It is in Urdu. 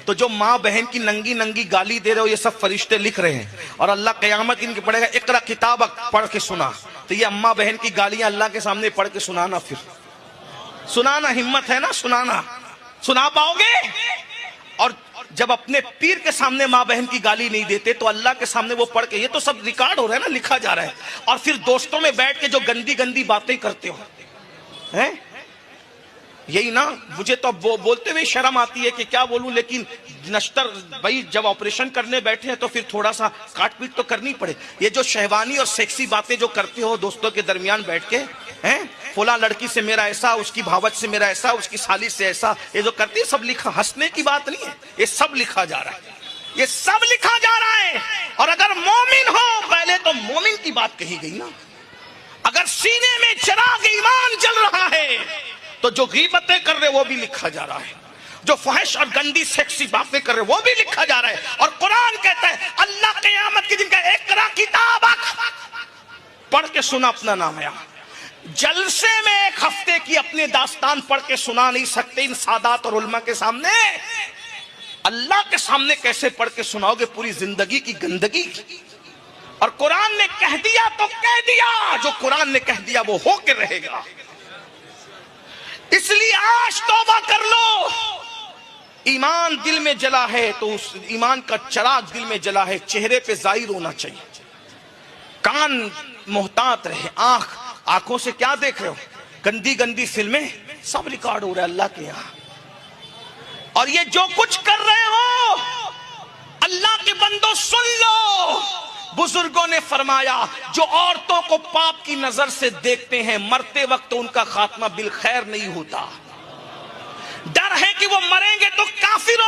تو جو ماں بہن کی ننگی ننگی گالی دے رہے ہو یہ سب فرشتے لکھ رہے ہیں، اور اللہ قیامت ان کے پڑھے گا اقرا کتابک، پڑھ کے سنا. تو یہ اماں بہن کی گالیاں اللہ کے سامنے پڑھ کے سنانا، پھر سنانا، ہمت ہے نا سنانا، سنا پاؤ گے؟ اور جب اپنے پیر کے سامنے ماں بہن کی گالی نہیں دیتے تو اللہ کے سامنے وہ پڑھ کے، یہ تو سب ریکارڈ ہو رہا ہے نا، لکھا جا رہا ہے. اور پھر دوستوں میں بیٹھ کے جو گندی گندی باتیں کرتے ہو ہیں، یہی نا. مجھے تو بولتے ہوئے شرم آتی ہے کہ کیا بولوں، لیکن نشتر بھائی جب آپریشن کرنے بیٹھے ہیں تو پھر تھوڑا سا کاٹ پیٹ تو کرنی پڑے. یہ جو شہوانی اور سیکسی باتیں جو کرتے ہو دوستوں کے درمیان بیٹھ کے ہیں، فلاں لڑکی سے میرا ایسا، اس کی بھاوت سے میرا ایسا، اس کی سالی سے ایسا، یہ جو کرتی ہے سب لکھا، ہنسنے کی بات نہیں ہے، یہ سب لکھا جا رہا ہے، یہ سب لکھا جا رہا ہے. اور اگر مومن ہو، پہلے تو مومن کی بات کہی گئی نا، اگر سینے میں چراغ ایمان جل رہا ہے تو جو غیبتیں کر رہے وہ بھی لکھا جا رہا ہے، جو فحش اور گندی سیکسی باتیں کر رہے وہ بھی لکھا جا رہا ہے. اور قرآن کہتا ہے اللہ قیامت کے دن کا اقرا کتابک، پڑھ کے سنا اپنا نام ہے. جلسے میں ایک ہفتے کی اپنے داستان پڑھ کے سنا نہیں سکتے ان سادات اور علماء کے سامنے، اللہ کے سامنے کیسے پڑھ کے سناؤ گے پوری زندگی کی گندگی. اور قرآن نے کہہ دیا تو کہہ دیا، جو قرآن نے کہہ دیا وہ ہو کے رہے گا. اس لیے آج توبہ کر لو. ایمان دل میں جلا ہے تو اس ایمان کا چراغ دل میں جلا ہے، چہرے پہ ظاہر ہونا چاہیے. کان محتاط رہے، آنکھوں سے کیا دیکھ رہے ہو؟ گندی گندی فلمیں سب ریکارڈ ہو رہا ہے اللہ کے یہاں. اور یہ جو کچھ کر رہے ہو اللہ کے بندوں سن لو، بزرگوں نے فرمایا جو عورتوں کو پاپ کی نظر سے دیکھتے ہیں مرتے وقت ان کا خاتمہ بالخیر نہیں ہوتا. ڈر ہے کہ وہ مریں گے تو کافر